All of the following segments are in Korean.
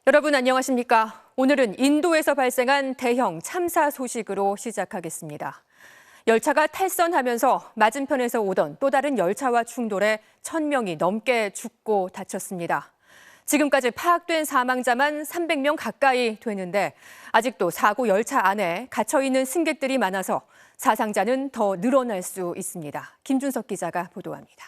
여러분 안녕하십니까? 오늘은 인도에서 발생한 대형 참사 소식으로 시작하겠습니다. 열차가 탈선하면서 맞은편에서 오던 또 다른 열차와 충돌해 1,000명이 넘게 죽고 다쳤습니다. 지금까지 파악된 사망자만 300명 가까이 되는데 아직도 사고 열차 안에 갇혀있는 승객들이 많아서 사상자는 더 늘어날 수 있습니다. 김준석 기자가 보도합니다.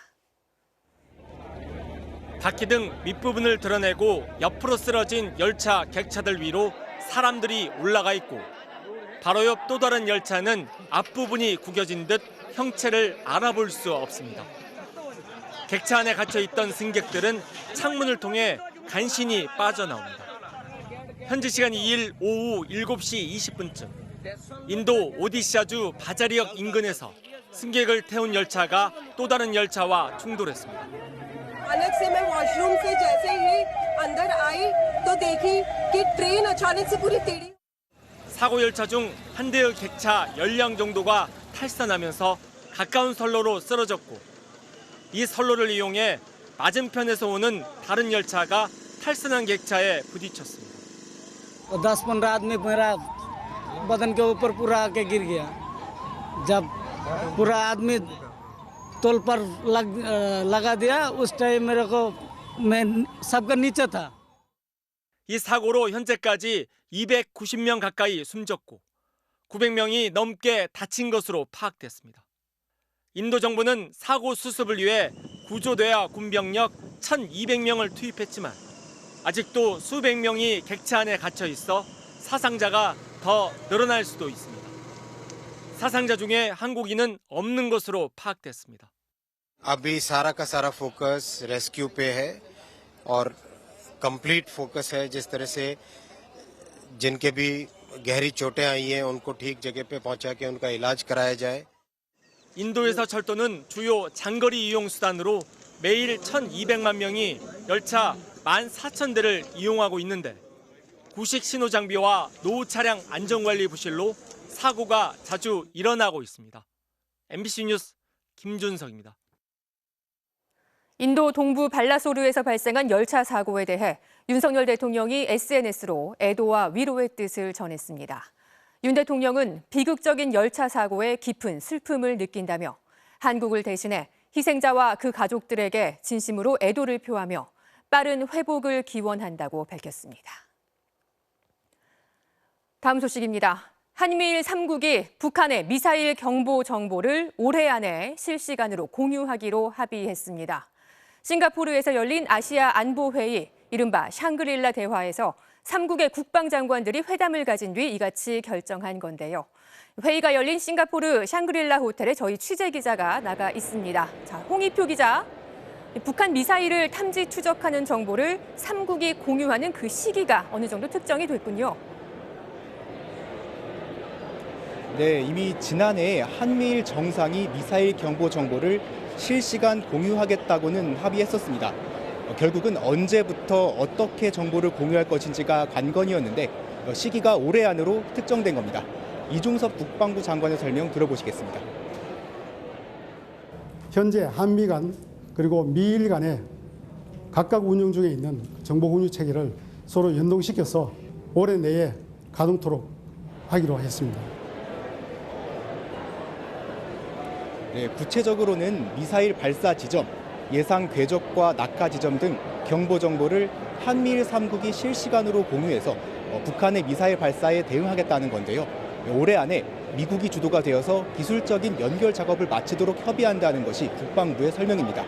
바퀴등 밑부분을 드러내고 옆으로 쓰러진 열차 객차들 위로 사람들이 올라가 있고 바로 옆 또 다른 열차는 앞부분이 구겨진 듯 형체를 알아볼 수 없습니다. 객차 안에 갇혀 있던 승객들은 창문을 통해 간신히 빠져나옵니다. 현지 시간 2일 오후 7시 20분쯤 인도 오디샤주 바자리역 인근에서 승객을 태운 열차가 또 다른 열차와 충돌했습니다. अचानक से मैं वॉशरूम से जैसे ही अंदर आई तो देखी कि ट्रेन अचानक से पूरी टेढ़ी 사고 열차 중 한 대의 객차 10량 정도가 탈선하면서 가까운 선로로 쓰러졌고 이 선로를 이용해 맞은편에서 오는 다른 열차가 탈선한 객차에 부딪혔습니다. 10-15 आदमी मेरा बदन के ऊपर पूरा आके गिर गया। जब पूरा आदमी तोल पर लगा दिया उस टाइम मेरे को मैं सबका नीचे था. 이 사고로 현재까지 290명 가까이 숨졌고 900명이 넘게 다친 것으로 파악됐습니다. 인도 정부는 사고 수습을 위해 구조대와 군병력 1,200명을 투입했지만 아직도 수백 명이 객차 안에 갇혀 있어 사상자가 더 늘어날 수도 있습니다. 사상자 중에 한국인은 없는 것으로 파악됐습니다. अभी सारा का सारा फोकस रेस्क्यू पे है और कंप्लीट फोकस है जिस तरह से जिनके भी गहरी चोटें आई हैं उनको ठीक जगह पे पहुंचा के उनका इलाज कराया जाए. 인도에서 철도는 주요 장거리 이용 수단으로 매일 1,200만 명이 열차 14,000대를 이용하고 있는데 구식 신호 장비와 노후 차량 안전관리 부실로 사고가 자주 일어나고 있습니다. MBC 뉴스 김준석입니다. 인도 동부 발라소르에서 발생한 열차 사고에 대해 윤석열 대통령이 SNS로 애도와 위로의 뜻을 전했습니다. 윤 대통령은 비극적인 열차 사고에 깊은 슬픔을 느낀다며 한국을 대신해 희생자와 그 가족들에게 진심으로 애도를 표하며 빠른 회복을 기원한다고 밝혔습니다. 다음 소식입니다. 한미일 3국이 북한의 미사일 경보 정보를 올해 안에 실시간으로 공유하기로 합의했습니다. 싱가포르에서 열린 아시아 안보회의, 이른바 샹그릴라 대화에서 3국의 국방장관들이 회담을 가진 뒤 이같이 결정한 건데요. 회의가 열린 싱가포르 샹그릴라 호텔에 저희 취재기자가 나가 있습니다. 자, 홍익표 기자, 북한 미사일을 탐지 추적하는 정보를 3국이 공유하는 그 시기가 어느 정도 특정이 됐군요. 네, 이미 지난해 한미일 정상이 미사일 경보 정보를 실시간 공유하겠다고는 합의했었습니다. 결국은 언제부터 어떻게 정보를 공유할 것인지가 관건이었는데 시기가 올해 안으로 특정된 겁니다. 이종섭 국방부 장관의 설명 들어보시겠습니다. 현재 한미 간 그리고 미일 간에 각각 운영 중에 있는 정보 공유 체계를 서로 연동시켜서 올해 내에 가동토록 하기로 했습니다. 네, 구체적으로는 미사일 발사 지점, 예상 궤적과 낙하 지점 등 경보 정보를 한미일 3국이 실시간으로 공유해서 북한의 미사일 발사에 대응하겠다는 건데요. 올해 안에 미국이 주도가 되어서 기술적인 연결 작업을 마치도록 협의한다는 것이 국방부의 설명입니다.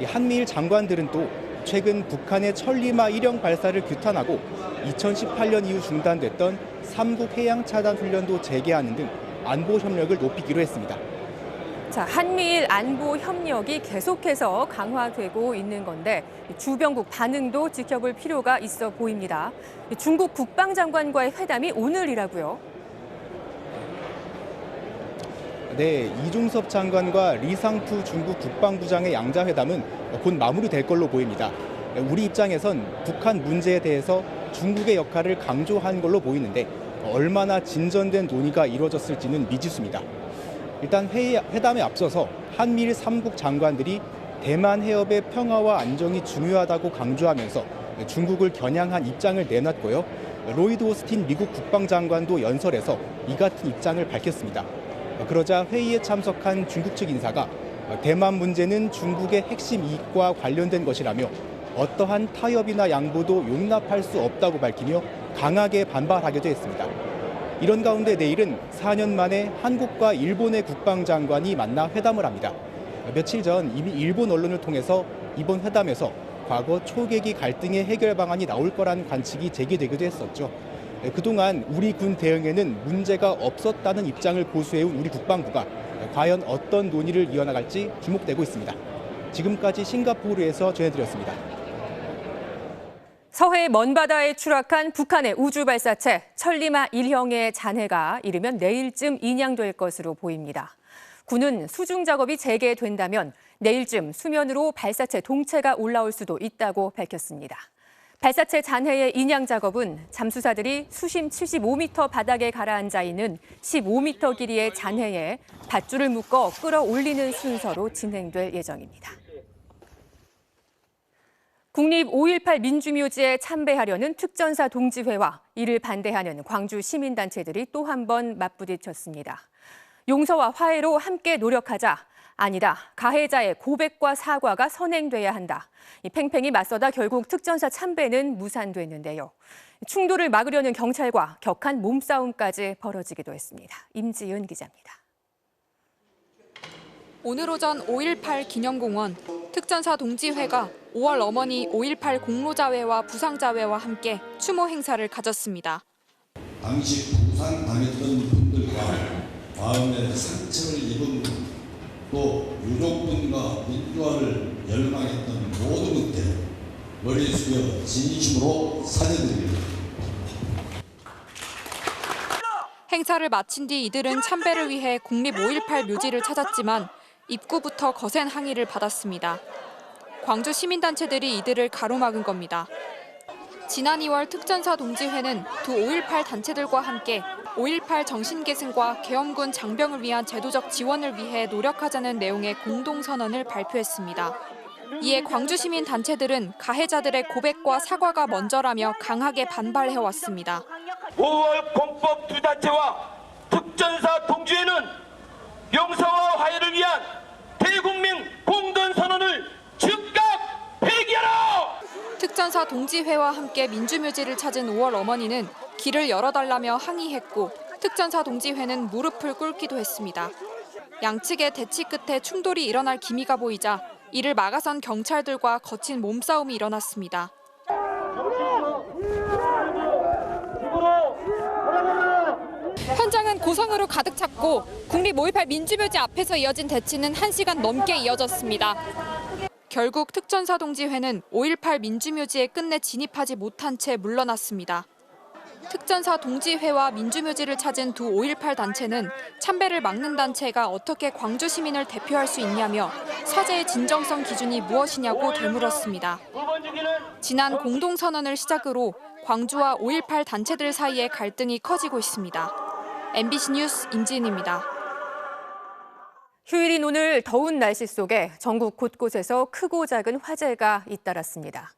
한미일 장관들은 또 최근 북한의 천리마 1형 발사를 규탄하고 2018년 이후 중단됐던 3국 해양 차단 훈련도 재개하는 등 안보 협력을 높이기로 했습니다. 자, 한미일 안보 협력이 계속해서 강화되고 있는 건데 주변국 반응도 지켜볼 필요가 있어 보입니다. 중국 국방장관과의 회담이 오늘이라고요? 네, 이종섭 장관과 리상푸 중국 국방부장의 양자회담은 곧 마무리될 걸로 보입니다. 우리 입장에선 북한 문제에 대해서 중국의 역할을 강조한 걸로 보이는데 얼마나 진전된 논의가 이루어졌을지는 미지수입니다. 일단 회담에 앞서서 한미일 3국 장관들이 대만 해협의 평화와 안정이 중요하다고 강조하면서 중국을 겨냥한 입장을 내놨고요. 로이드 오스틴 미국 국방장관도 연설에서 이 같은 입장을 밝혔습니다. 그러자 회의에 참석한 중국 측 인사가 대만 문제는 중국의 핵심 이익과 관련된 것이라며 어떠한 타협이나 양보도 용납할 수 없다고 밝히며 강하게 반발하기도 했습니다. 이런 가운데 내일은 4년 만에 한국과 일본의 국방장관이 만나 회담을 합니다. 며칠 전 이미 일본 언론을 통해서 이번 회담에서 과거 초계기 갈등의 해결 방안이 나올 거라는 관측이 제기되기도 했었죠. 그동안 우리 군 대응에는 문제가 없었다는 입장을 고수해온 우리 국방부가 과연 어떤 논의를 이어나갈지 주목되고 있습니다. 지금까지 싱가포르에서 전해드렸습니다. 서해 먼바다에 추락한 북한의 우주발사체 천리마 1형의 잔해가 이르면 내일쯤 인양될 것으로 보입니다. 군은 수중 작업이 재개된다면 내일쯤 수면으로 발사체 동체가 올라올 수도 있다고 밝혔습니다. 발사체 잔해의 인양 작업은 잠수사들이 수심 75m 바닥에 가라앉아 있는 15m 길이의 잔해에 밧줄을 묶어 끌어올리는 순서로 진행될 예정입니다. 국립 5.18 민주묘지에 참배하려는 특전사 동지회와 이를 반대하는 광주 시민단체들이 또 한 번 맞부딪혔습니다. 용서와 화해로 함께 노력하자. 아니다. 가해자의 고백과 사과가 선행돼야 한다. 팽팽히 맞서다 결국 특전사 참배는 무산됐는데요. 충돌을 막으려는 경찰과 격한 몸싸움까지 벌어지기도 했습니다. 임지은 기자입니다. 오늘 오전 5.18 기념공원 특전사 동지회가 5월 어머니 5.18 공로자회와 부상자회와 함께 추모 행사를 가졌습니다. 당시 부상당했던 분들과 마음의 상처를 입은 분, 또 유족분과 민주화를 열망했던 모든 분들 머리 숙여 진심으로 사죄드립니다. 행사를 마친 뒤 이들은 참배를 위해 국립 5.18 묘지를 찾았지만 입구부터 거센 항의를 받았습니다. 광주 시민단체들이 이들을 가로막은 겁니다. 지난 2월 특전사 동지회는 두 5.18 단체들과 함께 5.18 정신계승과 계엄군 장병을 위한 제도적 지원을 위해 노력하자는 내용의 공동선언을 발표했습니다. 이에 광주 시민 단체들은 가해자들의 고백과 사과가 먼저라며 강하게 반발해왔습니다. 5월 공법 두 단체와 특전사 동지회는 용서와 화해를 위한 대국민 공동선언을 즉각 폐기하라! 특전사 동지회와 함께 민주묘지를 찾은 5월 어머니는 길을 열어달라며 항의했고 특전사 동지회는 무릎을 꿇기도 했습니다. 양측의 대치 끝에 충돌이 일어날 기미가 보이자 이를 막아선 경찰들과 거친 몸싸움이 일어났습니다. 현장은 고성으로 가득 찼고 국립 5.18 민주묘지 앞에서 이어진 대치는 1시간 넘게 이어졌습니다. 결국 특전사 동지회는 5.18 민주묘지에 끝내 진입하지 못한 채 물러났습니다. 특전사 동지회와 민주묘지를 찾은 두 5.18 단체는 참배를 막는 단체가 어떻게 광주 시민을 대표할 수 있냐며 사죄의 진정성 기준이 무엇이냐고 되물었습니다. 지난 공동선언을 시작으로 광주와 5.18 단체들 사이의 갈등이 커지고 있습니다. MBC 뉴스 임지은입니다. 휴일인 오늘 더운 날씨 속에 전국 곳곳에서 크고 작은 화재가 잇따랐습니다.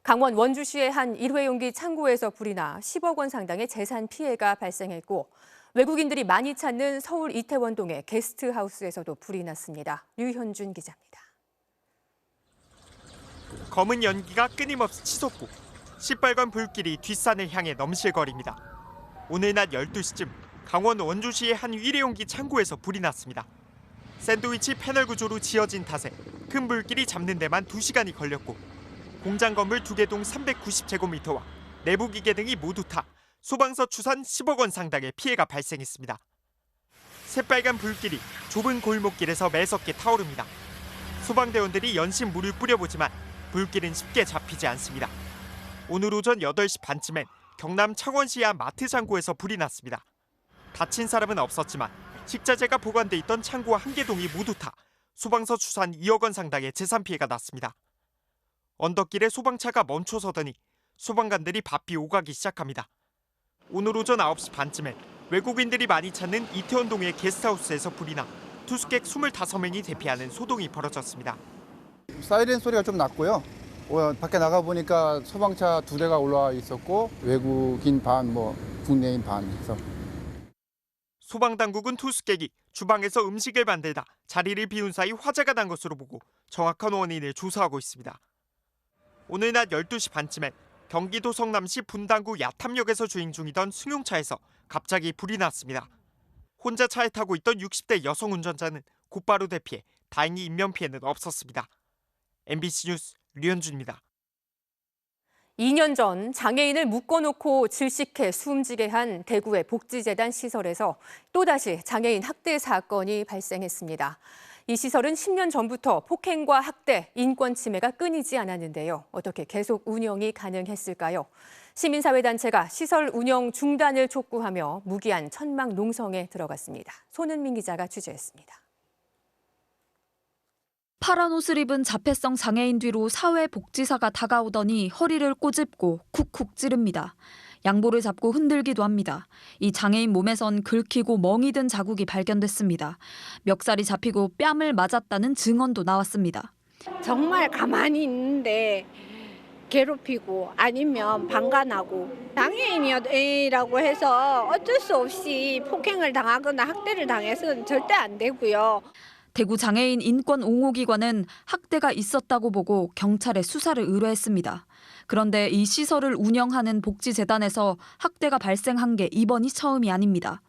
강원 원주시의 한 일회용기 창고에서 불이 나 10억 원 상당의 재산 피해가 발생했고 외국인들이 많이 찾는 서울 이태원동의 게스트하우스에서도 불이 났습니다. 류현준 기자입니다. 검은 연기가 끊임없이 치솟고 시뻘건 불길이 뒷산을 향해 넘실거립니다. 오늘 낮 12시쯤 강원 원주시의 한 일회용기 창고에서 불이 났습니다. 샌드위치 패널 구조로 지어진 탓에 큰 불길이 잡는 데만 2시간이 걸렸고 공장 건물 2개 동 390제곱미터와 내부 기계 등이 모두 타 소방서 추산 10억 원 상당의 피해가 발생했습니다. 새빨간 불길이 좁은 골목길에서 매섭게 타오릅니다. 소방대원들이 연신 물을 뿌려보지만 불길은 쉽게 잡히지 않습니다. 오늘 오전 8시 반쯤엔 경남 창원시 한 마트 창고에서 불이 났습니다. 다친 사람은 없었지만 식자재가 보관돼 있던 창고와 한 개 동이 모두 타 소방서 추산 2억 원 상당의 재산 피해가 났습니다. 언덕길에 소방차가 멈춰서더니 소방관들이 바삐 오가기 시작합니다. 오늘 오전 9시 반쯤엔 외국인들이 많이 찾는 이태원동의 게스트하우스에서 불이 나 투숙객 25명이 대피하는 소동이 벌어졌습니다. 사이렌 소리가 좀 났고요. 밖에 나가 보니까 소방차 2대가 올라와 있었고 외국인 반, 국내인 반 해서. 소방당국은 투숙객이 주방에서 음식을 만들다 자리를 비운 사이 화재가 난 것으로 보고 정확한 원인을 조사하고 있습니다. 오늘 낮 12시 반쯤엔 경기도 성남시 분당구 야탐역에서 주행 중이던 승용차에서 갑자기 불이 났습니다. 혼자 차에 타고 있던 60대 여성 운전자는 곧바로 대피해 다행히 인명피해는 없었습니다. MBC 뉴스 류현준입니다. 2년 전 장애인을 묶어놓고 질식해 숨지게 한 대구의 복지재단 시설에서 또다시 장애인 학대 사건이 발생했습니다. 이 시설은 10년 전부터 폭행과 학대, 인권 침해가 끊이지 않았는데요. 어떻게 계속 운영이 가능했을까요? 시민사회단체가 시설 운영 중단을 촉구하며 무기한 천막 농성에 들어갔습니다. 손은민 기자가 취재했습니다. 파란 옷을 입은 자폐성 장애인 뒤로 사회복지사가 다가오더니 허리를 꼬집고 쿡쿡 찌릅니다. 양보를 잡고 흔들기도 합니다. 이 장애인 몸에선 긁히고 멍이 든 자국이 발견됐습니다. 멱살이 잡히고 뺨을 맞았다는 증언도 나왔습니다. 정말 가만히 있는데 괴롭히고 아니면 방관하고 장애인이라고 해서 어쩔 수 없이 폭행을 당하거나 학대를 당해서는 절대 안 되고요. 대구 장애인 인권옹호기관은 학대가 있었다고 보고 경찰에 수사를 의뢰했습니다. 그런데 이 시설을 운영하는 복지재단에서 학대가 발생한 게 이번이 처음이 아닙니다.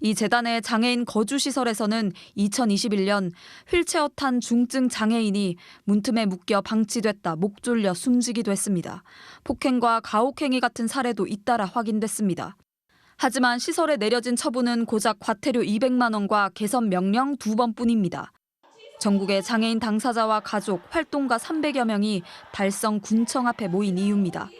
이 재단의 장애인 거주시설에서는 2021년 휠체어 탄 중증 장애인이 문틈에 묶여 방치됐다 목 졸려 숨지기도 했습니다. 폭행과 가혹행위 같은 사례도 잇따라 확인됐습니다. 하지만 시설에 내려진 처분은 고작 과태료 200만 원과 개선 명령 2번뿐입니다. 전국의 장애인 당사자와 가족, 활동가 300여 명이 달성 군청 앞에 모인 이유입니다.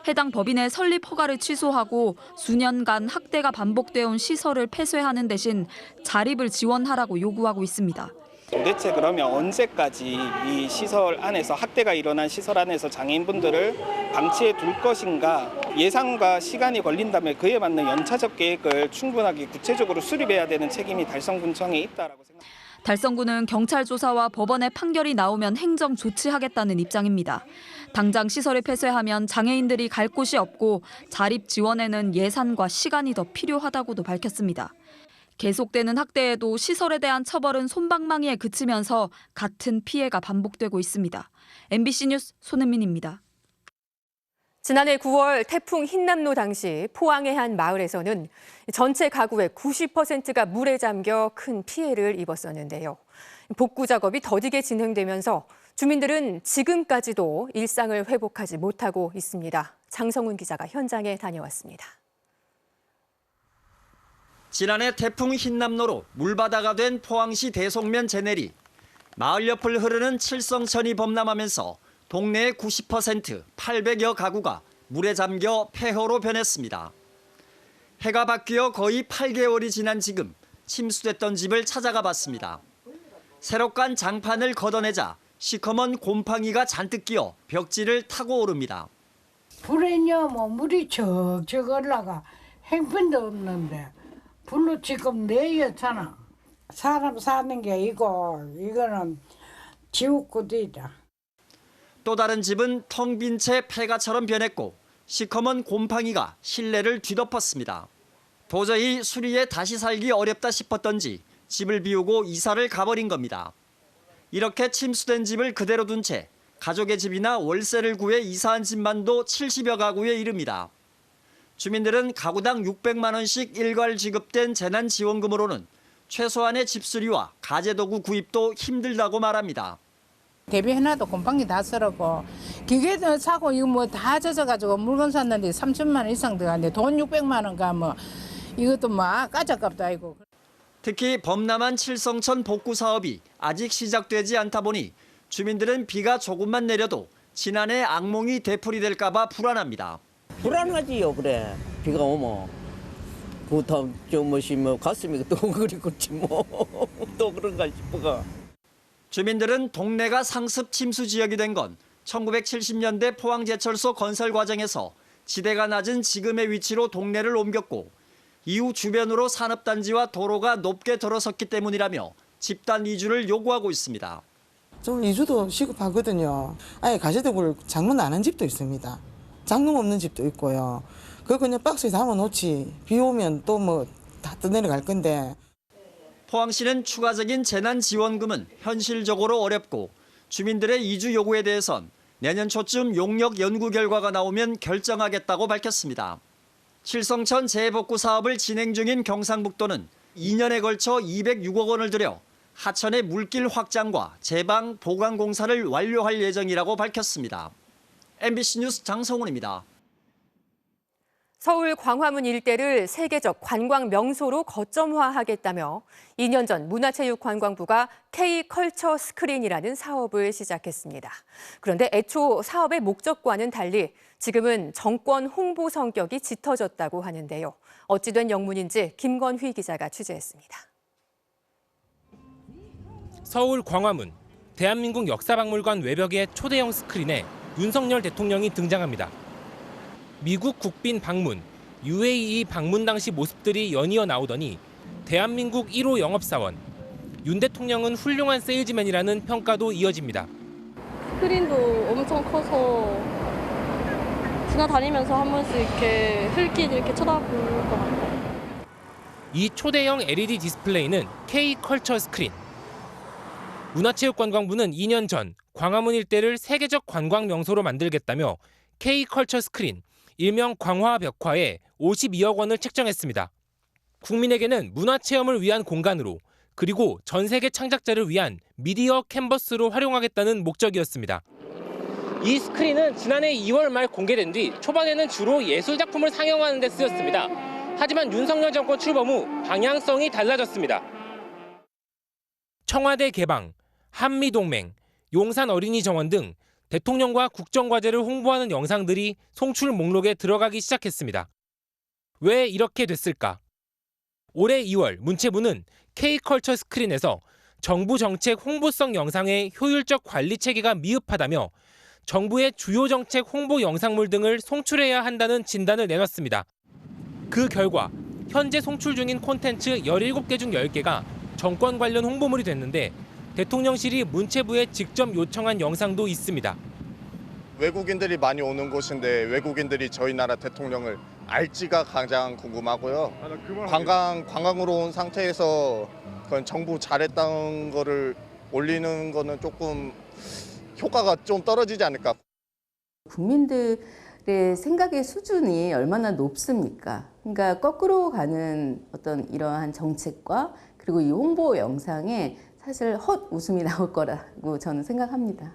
해당 법인의 설립 허가를 취소하고 수년간 학대가 반복되어 온 시설을 폐쇄하는 대신 자립을 지원하라고 요구하고 있습니다. 도대체 그러면 언제까지 이 시설 안에서 학대가 일어난 시설 안에서 장애인분들을 방치해 둘 것인가, 예산과 시간이 걸린다면 그에 맞는 연차적 계획을 충분하게 구체적으로 수립해야 되는 책임이 달성군청에 있다라고 생각합니다. 달성군은 경찰 조사와 법원의 판결이 나오면 행정 조치하겠다는 입장입니다. 당장 시설을 폐쇄하면 장애인들이 갈 곳이 없고 자립 지원에는 예산과 시간이 더 필요하다고도 밝혔습니다. 계속되는 학대에도 시설에 대한 처벌은 솜방망이에 그치면서 같은 피해가 반복되고 있습니다. MBC 뉴스 손은민입니다. 지난해 9월 태풍 흰남노 당시 포항의 한 마을에서는 전체 가구의 90%가 물에 잠겨 큰 피해를 입었었는데요. 복구 작업이 더디게 진행되면서 주민들은 지금까지도 일상을 회복하지 못하고 있습니다. 장성훈 기자가 현장에 다녀왔습니다. 지난해 태풍 흰남노로 물바다가 된 포항시 대송면 제내리. 마을 옆을 흐르는 칠성천이 범람하면서 동네의 90%, 800여 가구가 물에 잠겨 폐허로 변했습니다. 해가 바뀌어 거의 8개월이 지난 지금 침수됐던 집을 찾아가 봤습니다. 새로 깐 장판을 걷어내자 시커먼 곰팡이가 잔뜩 끼어 벽지를 타고 오릅니다. 불에요 물이 척척 올라가 행편도 없는데 불로 지금 내렸잖아. 사람 사는 게 이거는 지옥구들이다. 또 다른 집은 텅 빈 채 폐가처럼 변했고 시커먼 곰팡이가 실내를 뒤덮었습니다. 도저히 수리에 다시 살기 어렵다 싶었던지 집을 비우고 이사를 가버린 겁니다. 이렇게 침수된 집을 그대로 둔 채 가족의 집이나 월세를 구해 이사한 집만도 70여 가구에 이릅니다. 주민들은 가구당 600만 원씩 일괄 지급된 재난지원금으로는 최소한의 집수리와 가재도구 구입도 힘들다고 말합니다. 대비해놔도 곰팡이 다 썰었고 기계도 사고 이거 뭐 다 젖어가지고 물건 샀는데 3천만 원 이상 들어갔는데 돈 600만 원가 뭐 이것도 막 까짝값도 아니고. 특히 범람한 칠성천 복구 사업이 아직 시작되지 않다 보니 주민들은 비가 조금만 내려도 지난해 악몽이 되풀이될까 봐 불안합니다. 불안하지요. 그래 비가 오면 그다음 가슴이 또 그리고지 뭐 또 그런가 싶어가. 주민들은 동네가 상습 침수 지역이 된 건 1970년대 포항제철소 건설 과정에서 지대가 낮은 지금의 위치로 동네를 옮겼고 이후 주변으로 산업단지와 도로가 높게 들어섰기 때문이라며 집단 이주를 요구하고 있습니다. 저 2주도 시급하거든요. 아예 가재떡을 장문 안 한 집도 있습니다. 장롱 없는 집도 있고요. 그거 그냥 박스에 담아놓지. 비 오면 또 뭐 다 떠내려갈 건데. 포항시는 추가적인 재난지원금은 현실적으로 어렵고 주민들의 이주 요구에 대해선 내년 초쯤 용역 연구 결과가 나오면 결정하겠다고 밝혔습니다. 칠성천 재복구 사업을 진행 중인 경상북도는 2년에 걸쳐 206억 원을 들여 하천의 물길 확장과 제방 보강 공사를 완료할 예정이라고 밝혔습니다. MBC 뉴스 장성훈입니다. 서울 광화문 일대를 세계적 관광 명소로 거점화하겠다며 2년 전 문화체육관광부가 K컬처 스크린이라는 사업을 시작했습니다. 그런데 애초 사업의 목적과는 달리 지금은 정권 홍보 성격이 짙어졌다고 하는데요. 어찌된 영문인지 김건휘 기자가 취재했습니다. 서울 광화문, 대한민국 역사박물관 외벽의 초대형 스크린에 윤석열 대통령이 등장합니다. 미국 국빈 방문, UAE 방문 당시 모습들이 연이어 나오더니 대한민국 1호 영업사원, 윤 대통령은 훌륭한 세일즈맨이라는 평가도 이어집니다. 스크린도 엄청 커서 지나다니면서 한 번씩 이렇게 흘긴 이렇게 쳐다볼 것 같아요. 이 초대형 LED 디스플레이는 K컬처 스크린. 문화체육관광부는 2년 전 광화문 일대를 세계적 관광 명소로 만들겠다며 K컬처 스크린, 일명 광화벽화에 52억 원을 책정했습니다. 국민에게는 문화체험을 위한 공간으로 그리고 전 세계 창작자를 위한 미디어 캔버스로 활용하겠다는 목적이었습니다. 이 스크린은 지난해 2월 말 공개된 뒤 초반에는 주로 예술작품을 상영하는 데 쓰였습니다. 하지만 윤석열 정권 출범 후 방향성이 달라졌습니다. 청와대 개방, 한미동맹, 용산 어린이 정원 등 대통령과 국정과제를 홍보하는 영상들이 송출 목록에 들어가기 시작했습니다. 왜 이렇게 됐을까? 올해 2월 문체부는 K컬처 스크린에서 정부 정책 홍보성 영상의 효율적 관리 체계가 미흡하다며 정부의 주요 정책 홍보 영상물 등을 송출해야 한다는 진단을 내놨습니다. 그 결과 현재 송출 중인 콘텐츠 17개 중 10개가 정권 관련 홍보물이 됐는데 대통령실이 문체부에 직접 요청한 영상도 있습니다. 외국인들이 많이 오는 곳인데 외국인들이 저희 나라 대통령을 알지가 가장 궁금하고요. 관광으로 온 상태에서 그건 정부 잘했다는 거를 올리는 거는 조금 효과가 좀 떨어지지 않을까. 국민들의 생각의 수준이 얼마나 높습니까? 그러니까 거꾸로 가는 어떤 이러한 정책과 그리고 이 홍보 영상에 사실 헛웃음이 나올 거라고 저는 생각합니다.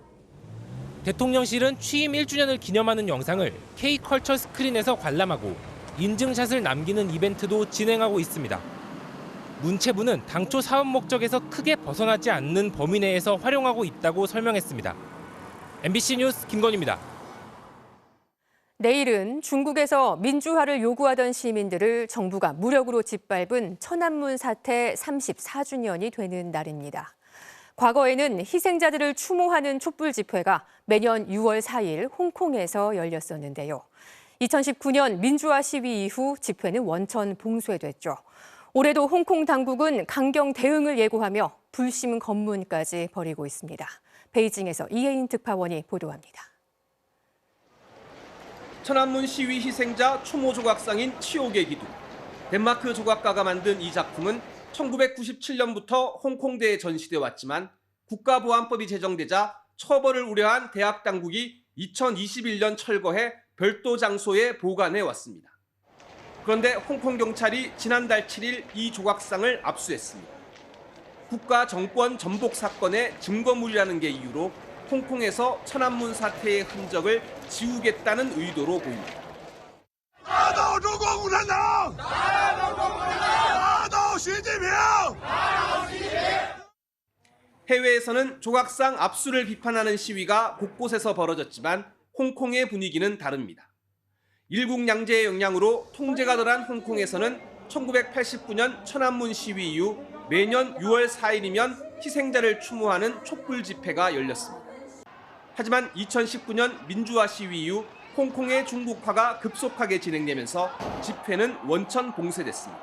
대통령실은 취임 1주년을 기념하는 영상을 K컬처 스크린에서 관람하고 인증샷을 남기는 이벤트도 진행하고 있습니다. 문체부는 당초 사업 목적에서 크게 벗어나지 않는 범위 내에서 활용하고 있다고 설명했습니다. MBC 뉴스 김건희입니다. 내일은 중국에서 민주화를 요구하던 시민들을 정부가 무력으로 짓밟은 천안문 사태 34주년이 되는 날입니다. 과거에는 희생자들을 추모하는 촛불 집회가 매년 6월 4일 홍콩에서 열렸었는데요. 2019년 민주화 시위 이후 집회는 원천 봉쇄됐죠. 올해도 홍콩 당국은 강경 대응을 예고하며 불심 검문까지 벌이고 있습니다. 베이징에서 이혜인 특파원이 보도합니다. 천안문 시위 희생자 추모 조각상인 치옥의 기둥. 덴마크 조각가가 만든 이 작품은 1997년부터 홍콩대에 전시돼 왔지만 국가보안법이 제정되자 처벌을 우려한 대학 당국이 2021년 철거해 별도 장소에 보관해 왔습니다. 그런데 홍콩 경찰이 지난달 7일 이 조각상을 압수했습니다. 국가 정권 전복 사건의 증거물이라는 게 이유로 홍콩에서 천안문 사태의 흔적을 지우겠다는 의도로 보입니다. 해외에서는 조각상 압수를 비판하는 시위가 곳곳에서 벌어졌지만 홍콩의 분위기는 다릅니다. 일국양제의 영향으로 통제가 덜한 홍콩에서는 1989년 천안문 시위 이후 매년 6월 4일이면 희생자를 추모하는 촛불 집회가 열렸습니다. 하지만 2019년 민주화 시위 이후 홍콩의 중국화가 급속하게 진행되면서 집회는 원천 봉쇄됐습니다.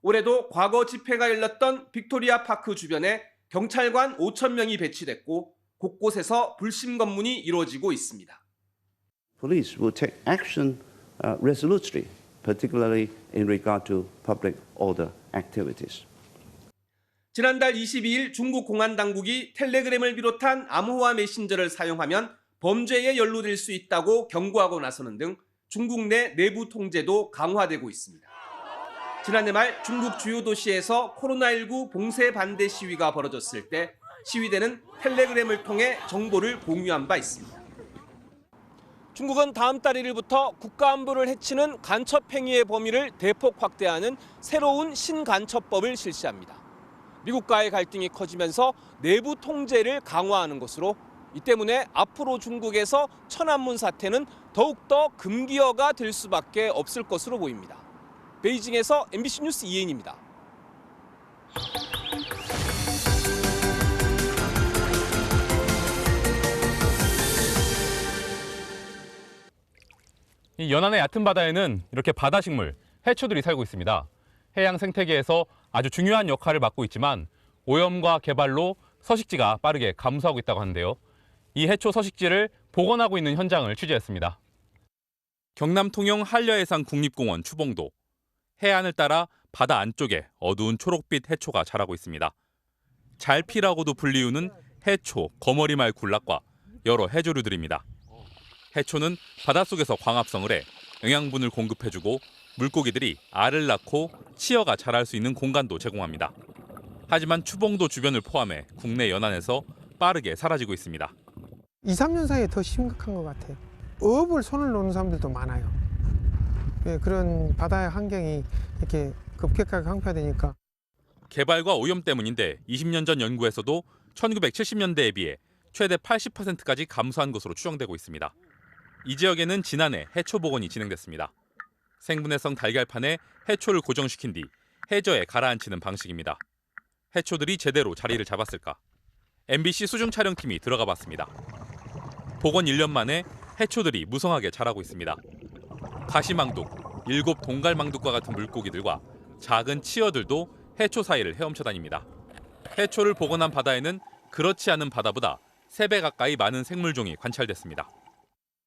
올해도 과거 집회가 열렸던 빅토리아 파크 주변에 경찰관 5,000명이 배치됐고 곳곳에서 불심 검문이 이루어지고 있습니다. Police will take action resolutely, particularly in regard to public order activities. 지난달 22일 중국 공안 당국이 텔레그램을 비롯한 암호화 메신저를 사용하면 범죄에 연루될 수 있다고 경고하고 나서는 등 중국 내 내부 통제도 강화되고 있습니다. 지난해 말 중국 주요 도시에서 코로나19 봉쇄 반대 시위가 벌어졌을 때 시위대는 텔레그램을 통해 정보를 공유한 바 있습니다. 중국은 다음 달 1일부터 국가안보를 해치는 간첩 행위의 범위를 대폭 확대하는 새로운 신간첩법을 실시합니다. 미국과의 갈등이 커지면서 내부 통제를 강화하는 것으로 이 때문에 앞으로 중국에서 천안문 사태는 더욱더 금기어가 될 수밖에 없을 것으로 보입니다. 베이징에서 MBC 뉴스 이혜인입니다. 이 연안의 얕은 바다에는 이렇게 바다식물, 해초들이 살고 있습니다. 해양 생태계에서 아주 중요한 역할을 맡고 있지만 오염과 개발로 서식지가 빠르게 감소하고 있다고 하는데요. 이 해초 서식지를 복원하고 있는 현장을 취재했습니다. 경남 통영 한려해상 국립공원 추봉도. 해안을 따라 바다 안쪽에 어두운 초록빛 해초가 자라고 있습니다. 잘피라고도 불리우는 해초, 거머리말 군락과 여러 해조류들입니다. 해초는 바닷속에서 광합성을 해 영양분을 공급해주고 물고기들이 알을 낳고 치어가 자랄 수 있는 공간도 제공합니다. 하지만 추봉도 주변을 포함해 국내 연안에서 빠르게 사라지고 있습니다. 2, 3년 사이에 더 심각한 것 같아요. 어업을 손을 놓는 사람들도 많아요. 그런 바다의 환경이 이렇게 급격하게 강화되니까. 개발과 오염 때문인데 20년 전 연구에서도 1970년대에 비해 최대 80%까지 감소한 것으로 추정되고 있습니다. 이 지역에는 지난해 해초 복원이 진행됐습니다. 생분해성 달걀판에 해초를 고정시킨 뒤 해저에 가라앉히는 방식입니다. 해초들이 제대로 자리를 잡았을까? MBC 수중 촬영팀이 들어가 봤습니다. 복원 1년 만에 해초들이 무성하게 자라고 있습니다. 가시망둑, 일곱 동갈망둑과 같은 물고기들과 작은 치어들도 해초 사이를 헤엄쳐 다닙니다. 해초를 복원한 바다에는 그렇지 않은 바다보다 3배 가까이 많은 생물종이 관찰됐습니다.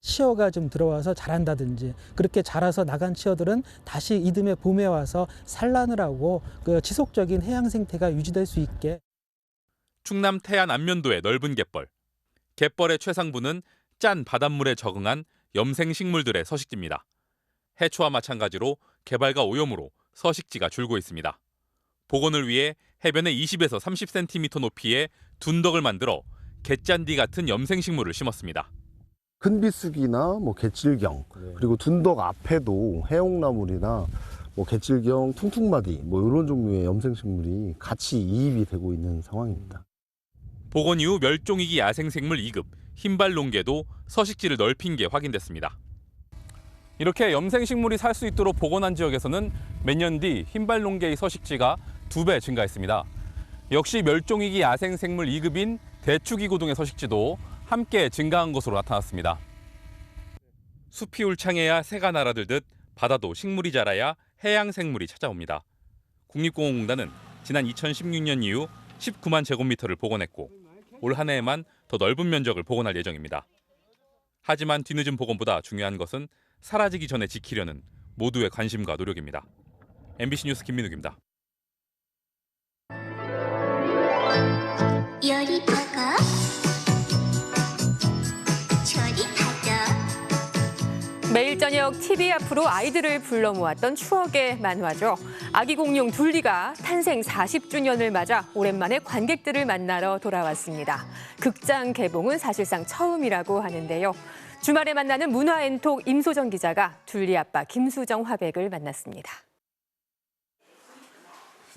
치어가 좀 들어와서 자란다든지 그렇게 자라서 나간 치어들은 다시 이듬해 봄에 와서 산란을 하고 그 지속적인 해양 생태가 유지될 수 있게. 충남 태안 안면도의 넓은 갯벌. 갯벌의 최상부는 짠 바닷물에 적응한 염생 식물들의 서식지입니다. 해초와 마찬가지로 개발과 오염으로 서식지가 줄고 있습니다. 복원을 위해 해변에 20에서 30cm 높이의 둔덕을 만들어 갯잔디 같은 염생식물을 심었습니다. 큰 비수기나 개찔경 그리고 둔덕 앞에도 해옥나물이나 개찔경, 퉁퉁마디 이런 종류의 염생식물이 같이 이입이 되고 있는 상황입니다. 복원 이후 멸종위기 야생생물 2급 흰발농개도 서식지를 넓힌 게 확인됐습니다. 이렇게 염생식물이 살 수 있도록 복원한 지역에서는 몇 년 뒤 흰발농개의 서식지가 2배 증가했습니다. 역시 멸종위기 야생생물 2급인 대추기고등의 서식지도 함께 증가한 것으로 나타났습니다. 숲이 울창해야 새가 날아들듯 바다도 식물이 자라야 해양 생물이 찾아옵니다. 국립공원공단은 지난 2016년 이후 19만 제곱미터를 복원했고 올 한 해에만 더 넓은 면적을 복원할 예정입니다. 하지만 뒤늦은 복원보다 중요한 것은 사라지기 전에 지키려는 모두의 관심과 노력입니다. MBC 뉴스 김민욱입니다. 요리 버거 매일 저녁 TV 앞으로 아이들을 불러 모았던 추억의 만화죠. 아기 공룡 둘리가 탄생 40주년을 맞아 오랜만에 관객들을 만나러 돌아왔습니다. 극장 개봉은 사실상 처음이라고 하는데요. 주말에 만나는 문화엔톡 임소정 기자가 둘리 아빠 김수정 화백을 만났습니다.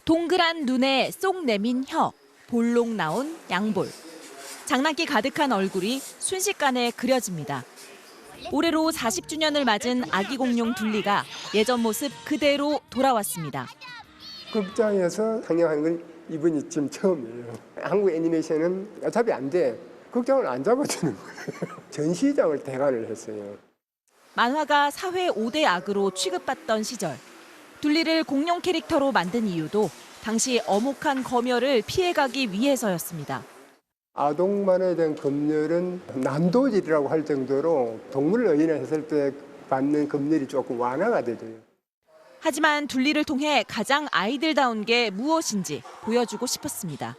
동그란 눈에 쏙 내민 혀, 볼록 나온 양볼. 장난기 가득한 얼굴이 순식간에 그려집니다. 올해로 40주년을 맞은 아기 공룡 둘리가 예전 모습 그대로 돌아왔습니다. 극장에서 상영하는 건 이번이 지금 처음이에요. 한국 애니메이션은 어차피 안 돼. 극장을 안 잡아주는 거예요. 전시장을 대관을 했어요. 만화가 사회 5대 악으로 취급받던 시절. 둘리를 공룡 캐릭터로 만든 이유도 당시 엄혹한 검열을 피해가기 위해서였습니다. 아동만에 대한 검열은 난도질이라고 할 정도로 동물을 의인했을 때 받는 검열이 조금 완화가 되죠. 하지만 둘리를 통해 가장 아이들다운 게 무엇인지 보여주고 싶었습니다.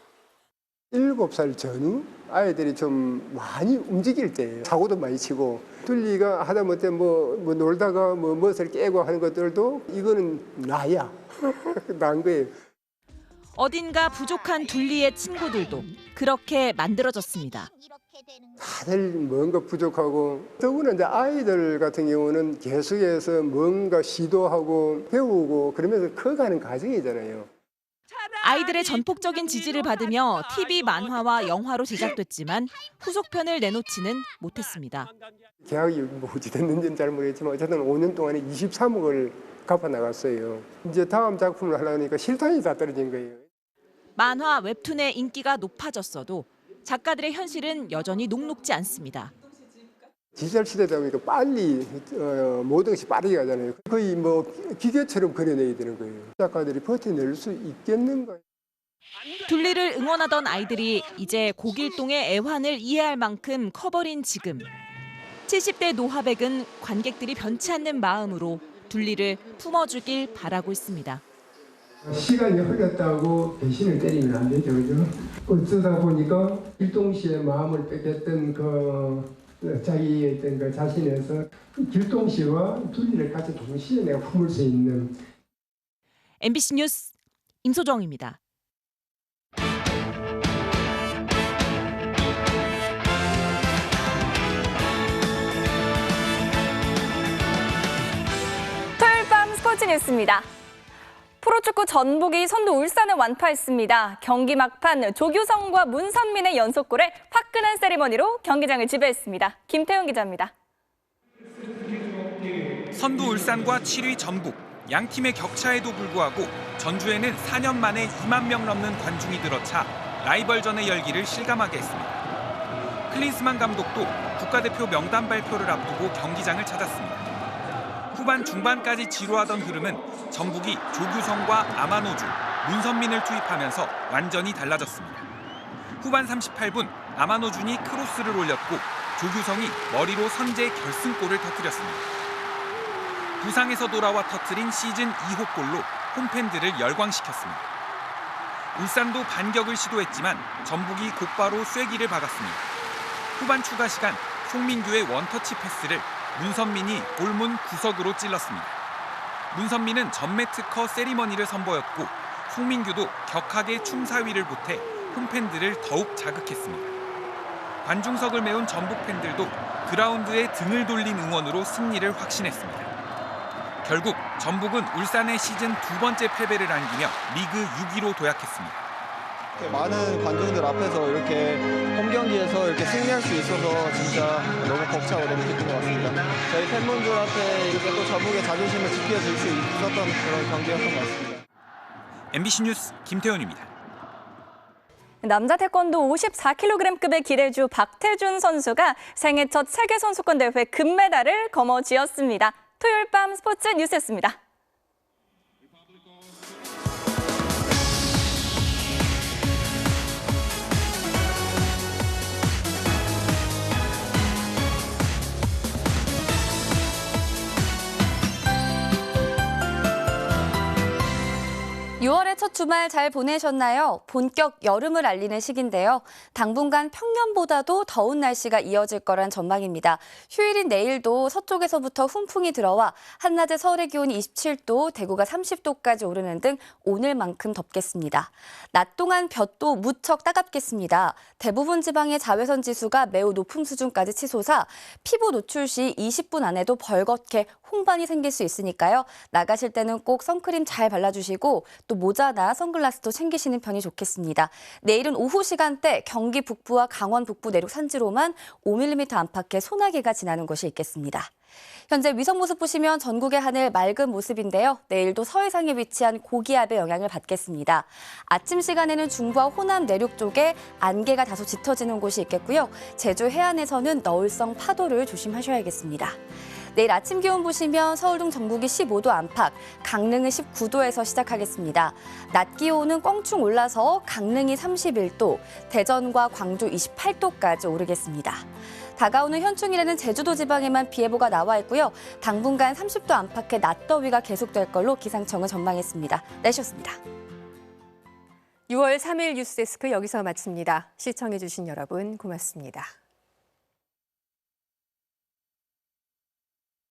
7살 전후 아이들이 좀 많이 움직일 때예요. 사고도 많이 치고 둘리가 하다못해 뭐 놀다가 무엇을 깨고 하는 것들도 이거는 나야. 난 거예요. 어딘가 부족한 둘리의 친구들도 그렇게 만들어졌습니다. 다들 뭔가 부족하고 더구나 이제 아이들 같은 경우는 계속해서 뭔가 시도하고 배우고 그러면서 커가는 과정이잖아요. 아이들의 전폭적인 지지를 받으며 TV 만화와 영화로 제작됐지만 후속편을 내놓지는 못했습니다. 계약이 어찌 됐는지는 잘 모르겠지만 어쨌든 5년 동안에 23억을 갚아 나갔어요. 이제 다음 작품을 하려니까 실탄이 다 떨어진 거예요. 만화 웹툰의 인기가 높아졌어도 작가들의 현실은 여전히 녹록지 않습니다. 디지털 시대다 보니까 빨리 모든 것이 빠르게 가잖아요. 거의 뭐 기계처럼 그려내야 되는 거예요. 작가들이 버텨낼 수 있겠는가? 둘리를 응원하던 아이들이 이제 고길동의 애환을 이해할 만큼 커버린 지금 70대 노화백은 관객들이 변치 않는 마음으로 둘리를 품어주길 바라고 있습니다. 시간이 흘렀다고 배신을 때리면 안 되죠, 그죠? 어쩌다 보니까 길동씨의 마음을 뺏겼던 자기의 어떤 그 자신에서 길동씨와 둘리를 같이 동시에 내가 품을 수 있는. MBC 뉴스 임소정입니다. 토요일 밤 스포츠 뉴스입니다. 프로축구 전북이 선두 울산을 완파했습니다. 경기 막판 조규성과 문선민의 연속골에 화끈한 세리머니로 경기장을 지배했습니다. 김태훈 기자입니다. 선두 울산과 7위 전북, 양 팀의 격차에도 불구하고 전주에는 4년 만에 2만 명 넘는 관중이 들어차 라이벌전의 열기를 실감하게 했습니다. 클린스만 감독도 국가대표 명단 발표를 앞두고 경기장을 찾았습니다. 후반 중반까지 지루하던 흐름은 전북이 조규성과 아마노주, 문선민을 투입하면서 완전히 달라졌습니다. 후반 38분 아마노준이 크로스를 올렸고 조규성이 머리로 선제 결승골을 터뜨렸습니다. 부상에서 돌아와 터뜨린 시즌 2호 골로 홈팬들을 열광시켰습니다. 울산도 반격을 시도했지만 전북이 곧바로 쐐기를 박았습니다. 후반 추가 시간 송민규의 원터치 패스를 문선민이 골문 구석으로 찔렀습니다. 문선민은 전매 특허 세리머니를 선보였고 송민규도 격하게 춤사위를 보태 홈팬들을 더욱 자극했습니다. 관중석을 메운 전북 팬들도 그라운드에 등을 돌린 응원으로 승리를 확신했습니다. 결국 전북은 울산의 시즌 2번째 패배를 안기며 리그 6위로 도약했습니다. 많은 관중들 앞에서 이렇게 홈경기에서 이렇게 승리할 수 있어서 진짜 너무 벅차고 너무 기쁜 것 같습니다. 저희 팬분들한테 이렇게 또 전북의 자존심을 지켜줄 수 있었던 그런 경기였던 것 같습니다. MBC 뉴스 김태훈입니다. 남자 태권도 54kg급의 기대주 박태준 선수가 생애 첫 세계선수권대회 금메달을 거머쥐었습니다. 토요일 밤 스포츠 뉴스였습니다. (6월의) 첫 주말 잘 보내셨나요? 본격 여름을 알리는 시기인데요. 당분간 평년보다도 더운 날씨가 이어질 거란 전망입니다. 휴일인 내일도 서쪽에서부터 훈풍이 들어와 한낮에 서울의 기온이 27도, 대구가 30도까지 오르는 등 오늘만큼 덥겠습니다. 낮 동안 볕도 무척 따갑겠습니다. 대부분 지방의 자외선 지수가 매우 높은 수준까지 치솟아 피부 노출 시 20분 안에도 벌겋게 홍반이 생길 수 있으니까요. 나가실 때는 꼭 선크림 잘 발라주시고 또 모자나 선글라스도 챙기시는 편이 좋겠습니다. 내일은 오후 시간대 경기 북부와 강원 북부 내륙 산지로만 5mm 안팎의 소나기가 지나는 곳이 있겠습니다. 현재 위성 모습 보시면 전국의 하늘 맑은 모습인데요. 내일도 서해상에 위치한 고기압의 영향을 받겠습니다. 아침 시간에는 중부와 호남 내륙 쪽에 안개가 다소 짙어지는 곳이 있겠고요. 제주 해안에서는 너울성 파도를 조심하셔야겠습니다. 내일 아침 기온 보시면 서울 등 전국이 15도 안팎, 강릉은 19도에서 시작하겠습니다. 낮 기온은 껑충 올라서 강릉이 31도, 대전과 광주 28도까지 오르겠습니다. 다가오는 현충일에는 제주도 지방에만 비 예보가 나와 있고요. 당분간 30도 안팎의 낮더위가 계속될 걸로 기상청은 전망했습니다. 날씨였습니다. 6월 3일 뉴스데스크 여기서 마칩니다. 시청해주신 여러분 고맙습니다.